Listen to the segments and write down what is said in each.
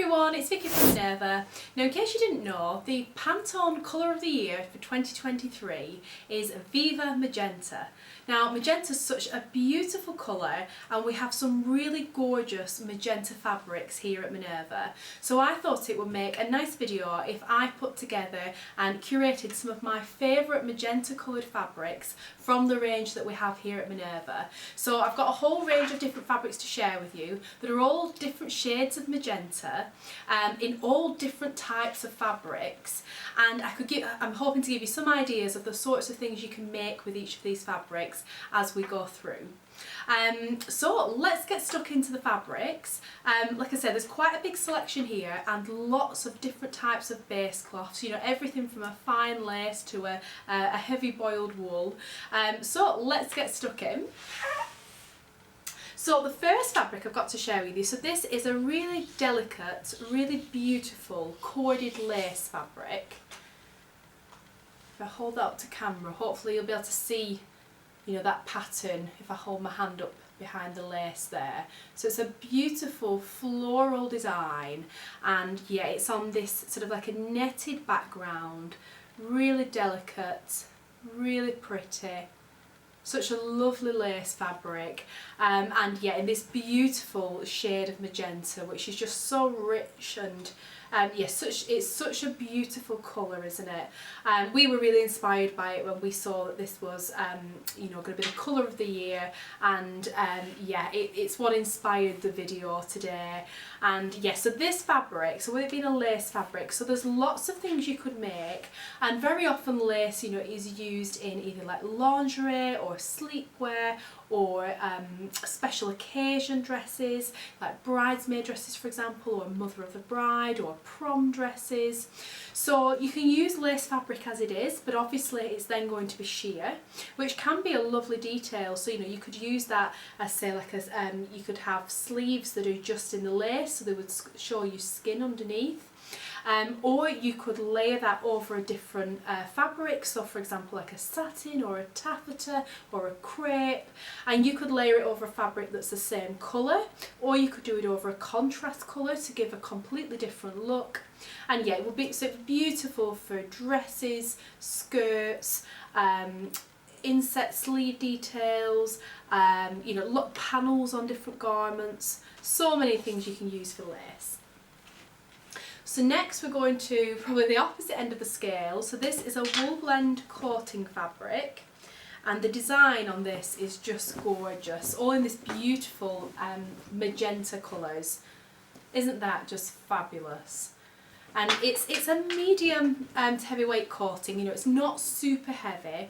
everyone, it's Vicki from Minerva. Now, in case you didn't know, the Pantone Colour of the Year for 2023 is Viva Magenta. Now, magenta is such a beautiful colour and we have some really gorgeous magenta fabrics here at Minerva. So I thought it would make a nice video if I put together and curated some of my favourite magenta coloured fabrics from the range that we have here at Minerva. So I've got a whole range of different fabrics to share with you that are all different shades of magenta in all different types of fabrics, and I'm hoping to give you some ideas of the sorts of things you can make with each of these fabrics as we go through. So let's get stuck into the fabrics. Like I said, there's quite a big selection here and lots of different types of base cloths, you know, everything from a fine lace to a heavy boiled wool. So let's get stuck in. So the first fabric I've got to share with you, so this is a really delicate, really beautiful corded lace fabric. If I hold that up to camera, hopefully you'll be able to see, you know, that pattern if I hold my hand up behind the lace there. So it's a beautiful floral design, and yeah, it's on this sort of like a netted background, really delicate, really pretty. Such a lovely lace fabric, and yeah, in this beautiful shade of magenta, which is just so rich and yes, it's such a beautiful colour, isn't it? We were really inspired by it when we saw that this was you know, going to be the colour of the year, and yeah, it's what inspired the video today. And yeah, so this fabric, so with it being a lace fabric, so there's lots of things you could make, and very often lace, you know, is used in either like lingerie or sleepwear or special occasion dresses, like bridesmaid dresses for example, or mother of the bride, or prom dresses. So you can use lace fabric as it is, but obviously it's then going to be sheer, which can be a lovely detail. So you know, you could use that as, say, like as you could have sleeves that are just in the lace, so they would show you skin underneath. Or you could layer that over a different fabric, so for example like a satin or a taffeta or a crepe, and you could layer it over a fabric that's the same colour, or you could do it over a contrast colour to give a completely different look. And yeah, it would be so beautiful for dresses, skirts, inset sleeve details, you know, look, panels on different garments, so many things you can use for lace. So next we're going to probably the opposite end of the scale. So this is a wool blend coating fabric, and the design on this is just gorgeous, all in this beautiful magenta colours. Isn't that just fabulous? And it's a medium to heavyweight coating, you know, it's not super heavy,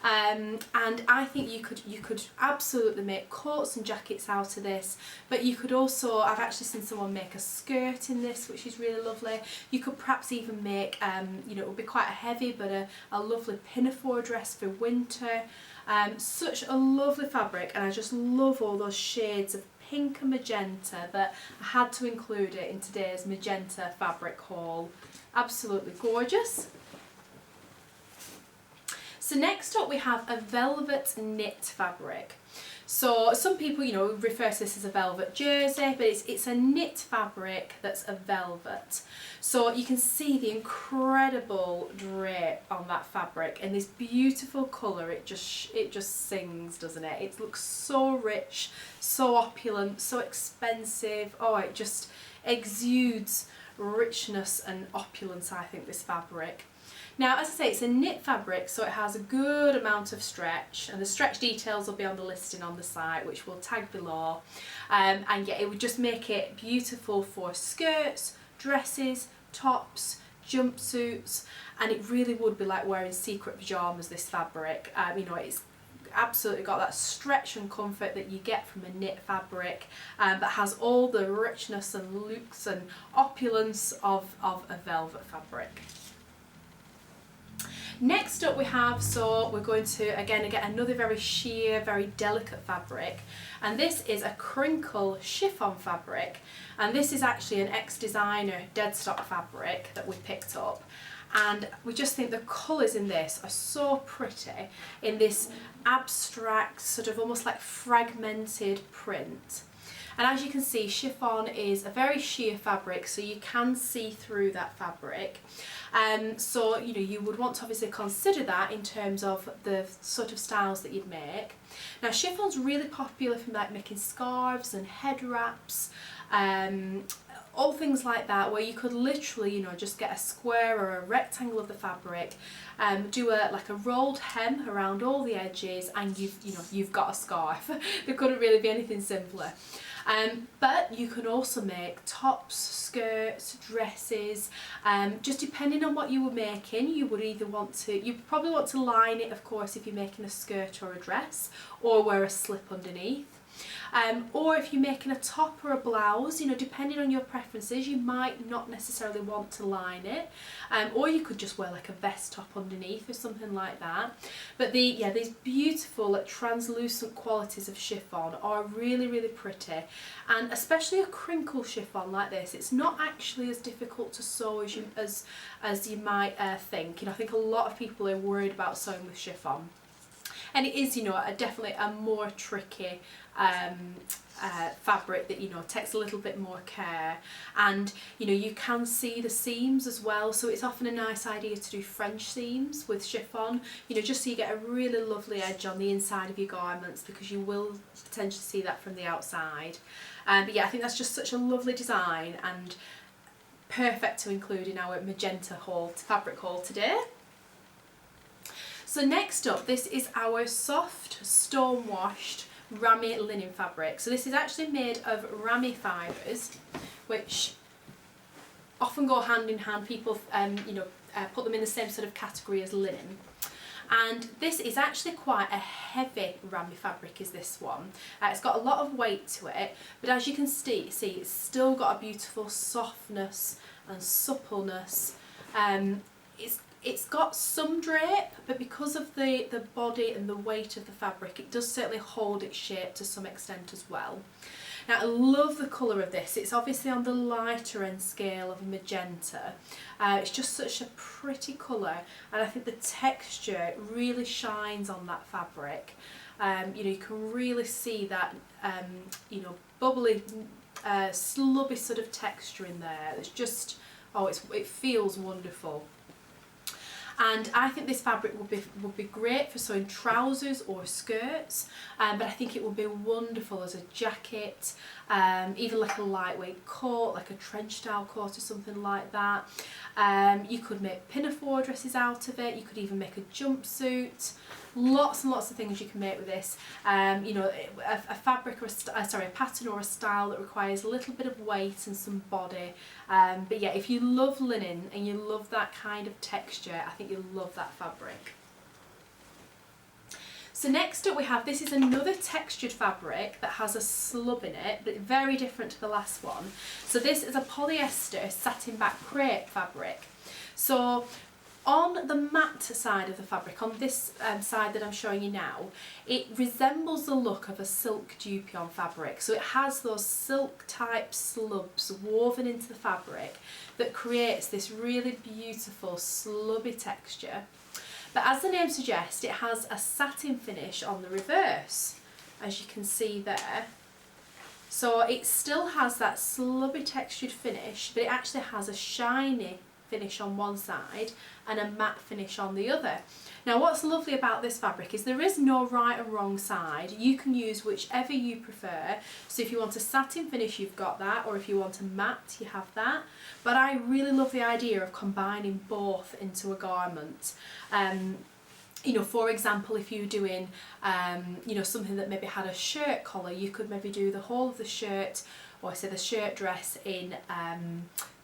and I think you could absolutely make coats and jackets out of this, but you could also, I've actually seen someone make a skirt in this, which is really lovely. You could perhaps even make, you know, it would be quite a heavy but a lovely pinafore dress for winter. Such a lovely fabric, and I just love all those shades of pink and magenta that I had to include it in today's magenta fabric haul. Absolutely gorgeous. So next up we have a velvet knit fabric. So some people, you know, refer to this as a velvet jersey, but it's a knit fabric that's a velvet. So you can see the incredible drape on that fabric and this beautiful colour. It just sings, doesn't it? It looks so rich, so opulent, so expensive. Oh, it just exudes richness and opulence, I think, this fabric. Now, as I say, it's a knit fabric, so it has a good amount of stretch, and the stretch details will be on the listing on the site, which we'll tag below. And yeah, it would just make it beautiful for skirts, dresses, tops, jumpsuits, and it really would be like wearing secret pyjamas, this fabric. You know, it's absolutely got that stretch and comfort that you get from a knit fabric, but has all the richness and looks and opulence of a velvet fabric. Next up we have, so we're going to again get another very sheer, very delicate fabric, and this is a crinkle chiffon fabric, and this is actually an ex-designer dead stock fabric that we picked up, and we just think the colours in this are so pretty in this abstract sort of almost like fragmented print. And as you can see, chiffon is a very sheer fabric, so you can see through that fabric. So you know, you would want to obviously consider that in terms of the sort of styles that you'd make. Now chiffon's really popular for like making scarves and head wraps, all things like that, where you could literally, you know, just get a square or a rectangle of the fabric, do like a rolled hem around all the edges, and you've got a scarf. There couldn't really be anything simpler. But you can also make tops, skirts, dresses, just depending on what you were making. You probably want to line it, of course, if you're making a skirt or a dress, or wear a slip underneath. Or if you're making a top or a blouse, you know, depending on your preferences, you might not necessarily want to line it, or you could just wear like a vest top underneath or something like that. But these beautiful like, translucent qualities of chiffon are really, really pretty, and especially a crinkle chiffon like this, it's not actually as difficult to sew as you might think. You know, I think a lot of people are worried about sewing with chiffon. And it is, you know, definitely a more tricky fabric that, you know, takes a little bit more care, and you know, you can see the seams as well, so it's often a nice idea to do French seams with chiffon, you know, just so you get a really lovely edge on the inside of your garments, because you will potentially see that from the outside. But yeah, I think that's just such a lovely design and perfect to include in our magenta fabric haul today. So next up, this is our soft stone washed ramie linen fabric. So this is actually made of ramie fibres, which often go hand in hand. People put them in the same sort of category as linen. And this is actually quite a heavy ramie fabric, is this one. It's got a lot of weight to it, but as you can see it's still got a beautiful softness and suppleness. It's got some drape, but because of the body and the weight of the fabric, it does certainly hold its shape to some extent as well. Now I love the colour of this. It's obviously on the lighter end scale of magenta. It's just such a pretty colour, and I think the texture really shines on that fabric. You know, you can really see that you know, bubbly, slubby sort of texture in there. It's just, oh, it feels wonderful. And I think this fabric would be great for sewing trousers or skirts, but I think it would be wonderful as a jacket, even like a lightweight coat, like a trench style coat or something like that. You could make pinafore dresses out of it. You could even make a jumpsuit. Lots and lots of things you can make with this. You know, a fabric or a pattern or a style that requires a little bit of weight and some body. But yeah, if you love linen and you love that kind of texture, I think you'll love that fabric. So next up we have, this is another textured fabric that has a slub in it, but very different to the last one. So this is a polyester satin back crepe fabric. So on the matte side of the fabric, on this side that I'm showing you now, it resembles the look of a silk dupion fabric. So it has those silk type slubs woven into the fabric that creates this really beautiful slubby texture. But as the name suggests, it has a satin finish on the reverse, as you can see there. So it still has that slubby textured finish, but it actually has a shiny finish on one side and a matte finish on the other. Now what's lovely about this fabric is there is no right or wrong side. You can use whichever you prefer. So if you want a satin finish, you've got that, or if you want a matte, you have that. But I really love the idea of combining both into a garment. You know, for example, if you're doing you know, something that maybe had a shirt collar, you could maybe do the whole of the shirt, or say the shirt dress in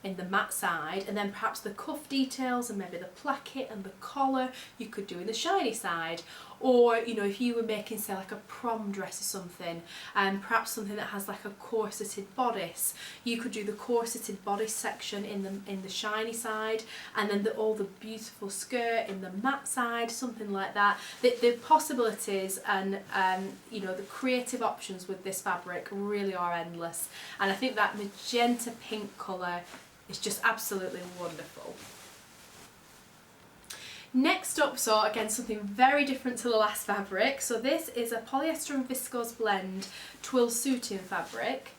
the matte side, and then perhaps the cuff details and maybe the placket and the collar you could do in the shiny side. Or, you know, if you were making, say, like a prom dress or something, and perhaps something that has like a corseted bodice, you could do the corseted bodice section in the shiny side, and then all the beautiful skirt in the matte side, something like that. The possibilities and you know, the creative options with this fabric really are endless, and I think that magenta pink colour is just absolutely wonderful. Next up, so again, something very different to the last fabric. So this is a polyester and viscose blend twill suiting fabric.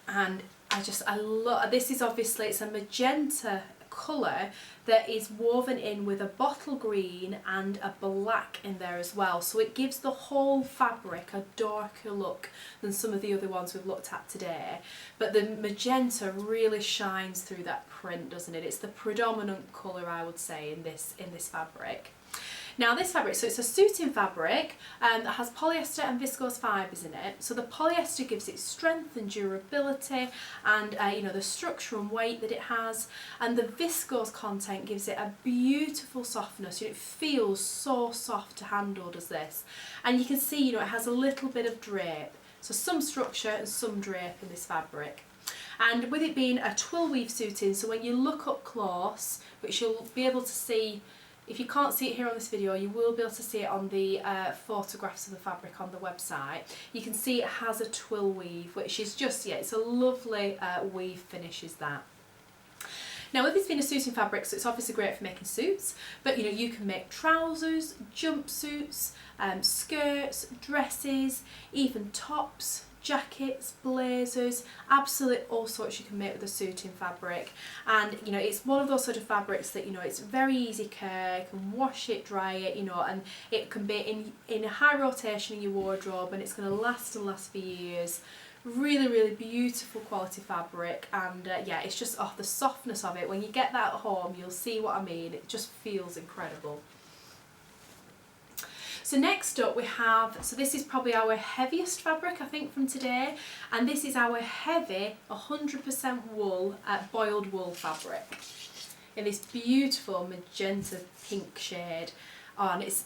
and I love, this is obviously, it's a magenta colour that is woven in with a bottle green and a black in there as well, so it gives the whole fabric a darker look than some of the other ones we've looked at today, but the magenta really shines through that print, doesn't it? It's the predominant colour, I would say, in this fabric. Now this fabric, so it's a suiting fabric that has polyester and viscose fibres in it. So the polyester gives it strength and durability and you know, the structure and weight that it has, and the viscose content gives it a beautiful softness. You know, it feels so soft to handle, does this. And you can see, you know, it has a little bit of drape. So some structure and some drape in this fabric. And with it being a twill weave suiting, so when you look up close, which you'll be able to see, if you can't see it here on this video, you will be able to see it on the photographs of the fabric on the website. You can see it has a twill weave, which is just, yeah, it's a lovely weave finish is that. Now with this being a suiting fabric, so it's obviously great for making suits, but you know, you can make trousers, jumpsuits, skirts, dresses, even tops, jackets, blazers, absolutely all sorts you can make with a suiting fabric. And you know, it's one of those sort of fabrics that, you know, it's very easy care, you can wash it, dry it, you know, and it can be in a high rotation in your wardrobe, and it's going to last and last for years. Really, really beautiful quality fabric, and yeah, it's just, oh, the softness of it, when you get that at home, you'll see what I mean, it just feels incredible. So next up we have, so this is probably our heaviest fabric I think from today, and this is our heavy 100% wool, boiled wool fabric in this beautiful magenta pink shade. Oh, and it's,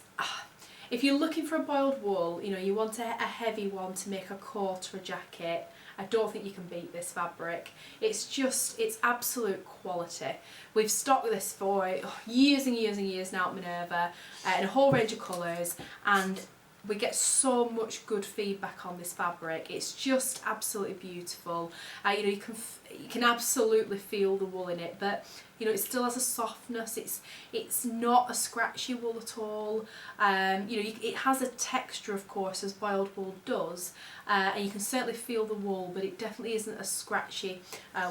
if you're looking for a boiled wool, you know, you want a heavy one to make a coat or a jacket, I don't think you can beat this fabric. It's just, it's absolute quality. We've stocked this for years and years and years now at Minerva in a whole range of colours, and we get so much good feedback on this fabric. It's just absolutely beautiful. You know, you can absolutely feel the wool in it, but you know, it still has a softness. It's not a scratchy wool at all. You know, it has a texture, of course, as boiled wool does, and you can certainly feel the wool, but it definitely isn't a scratchy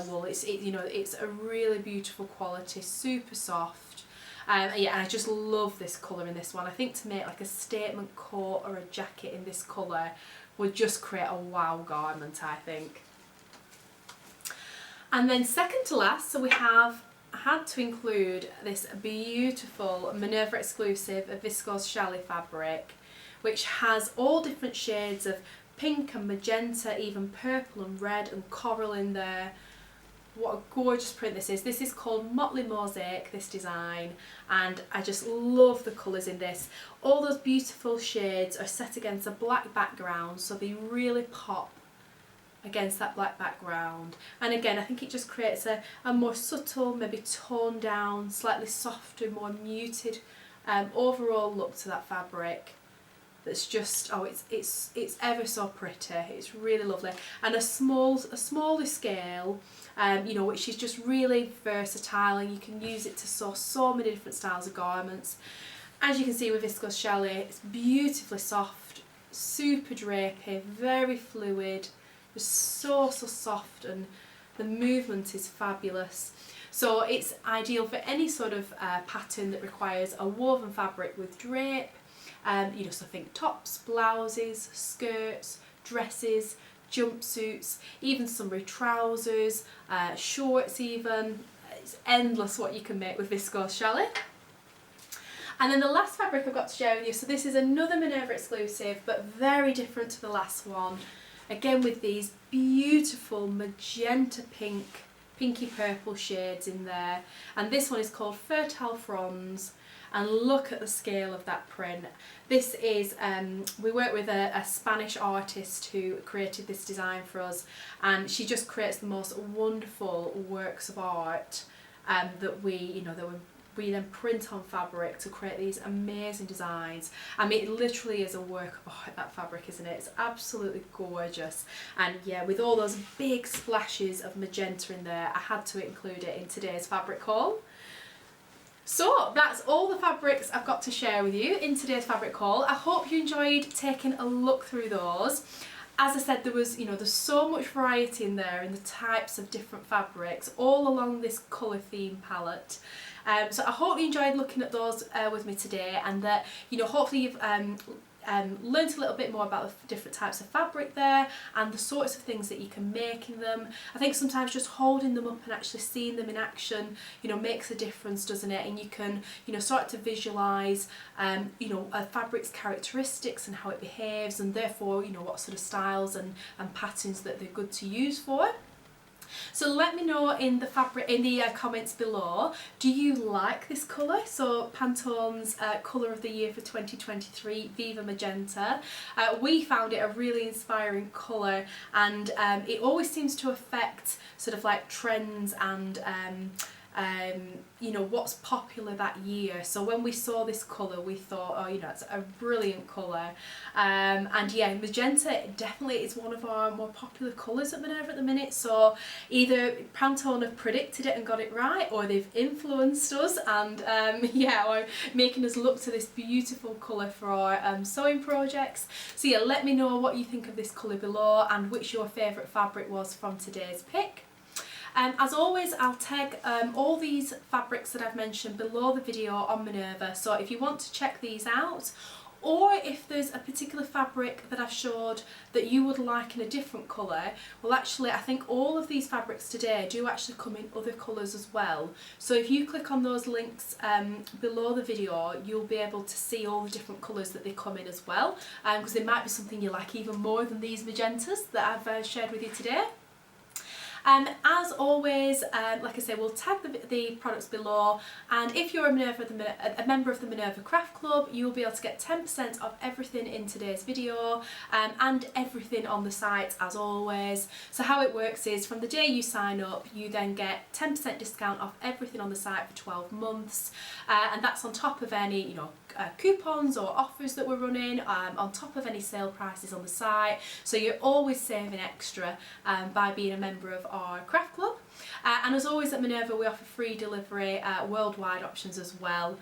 wool. You know, it's a really beautiful quality, super soft. Yeah, and I just love this colour in this one. I think to make like a statement coat or a jacket in this colour would just create a wow garment, I think. And then second to last, so we have had to include this beautiful Minerva exclusive viscose Shelley fabric, which has all different shades of pink and magenta, even purple and red and coral in there. What a gorgeous print this is. This is called Motley Mosaic, this design, and I just love the colours in this. All those beautiful shades are set against a black background, so they really pop against that black background. And again, I think it just creates a more subtle, maybe toned down, slightly softer, more muted overall look to that fabric. That's just, oh, it's ever so pretty. It's really lovely, and a smaller scale, you know, which is just really versatile, and you can use it to sew so many different styles of garments. As you can see with viscose Shelley, it's beautifully soft, super drapey, very fluid, just so soft, and the movement is fabulous. So it's ideal for any sort of pattern that requires a woven fabric with drape. You know, so think tops, blouses, skirts, dresses, jumpsuits, even summery trousers, shorts even. It's endless what you can make with viscose Shelley. And then the last fabric I've got to share with you, so this is another Minerva exclusive, but very different to the last one. Again with these beautiful magenta pink, pinky purple shades in there. And this one is called Fertile Fronds. And look at the scale of that print. This is, we work with a Spanish artist who created this design for us, and she just creates the most wonderful works of art that we then print on fabric to create these amazing designs. I mean, it literally is a work of art, that fabric, isn't it? It's absolutely gorgeous. And yeah, with all those big splashes of magenta in there, I had to include it in today's fabric haul. So that's all the fabrics I've got to share with you in today's fabric haul. I hope you enjoyed taking a look through those. as I said, there was, you know, there's so much variety in there in the types of different fabrics all along this colour theme palette. So I hope you enjoyed looking at those with me today, and that, you know, hopefully you've learned a little bit more about the different types of fabric there and the sorts of things that you can make in them. I think sometimes just holding them up and actually seeing them in action, you know, makes a difference, doesn't it? And you can, you know, start to visualise, you know, a fabric's characteristics and how it behaves, and therefore, you know, what sort of styles and patterns that they're good to use for. So let me know in the comments below, do you like this colour? So Pantone's colour of the year for 2023, Viva Magenta. We found it a really inspiring colour, and it always seems to affect sort of like trends and you know, what's popular that year. So when we saw this colour, we thought, oh, you know, it's a brilliant colour. And yeah, magenta definitely is one of our more popular colours at Minerva at the minute. So either Pantone have predicted it and got it right, or they've influenced us and yeah, or making us look to this beautiful colour for our sewing projects. So yeah, let me know what you think of this colour below and which your favourite fabric was from today's pick. As always, I'll tag all these fabrics that I've mentioned below the video on Minerva, so if you want to check these out, or if there's a particular fabric that I've showed that you would like in a different colour, well actually I think all of these fabrics today do actually come in other colours as well. So if you click on those links below the video, you'll be able to see all the different colours that they come in as well, because there might be something you like even more than these magentas that I've shared with you today. As always, like I say, we'll tag the products below, and if you're a member of the Minerva Craft Club, you'll be able to get 10% off everything in today's video, and everything on the site as always. So how it works is, from the day you sign up, you then get 10% discount off everything on the site for 12 months, and that's on top of any, you know, coupons or offers that we're running, on top of any sale prices on the site. So you're always saving extra by being a member of our craft club. And as always at Minerva, we offer free delivery, worldwide options as well.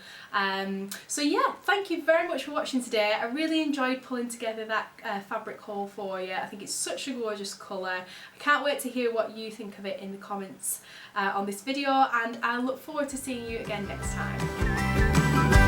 So yeah, thank you very much for watching today. I really enjoyed pulling together that fabric haul for you. I think it's such a gorgeous colour. I can't wait to hear what you think of it in the comments on this video, and I look forward to seeing you again next time.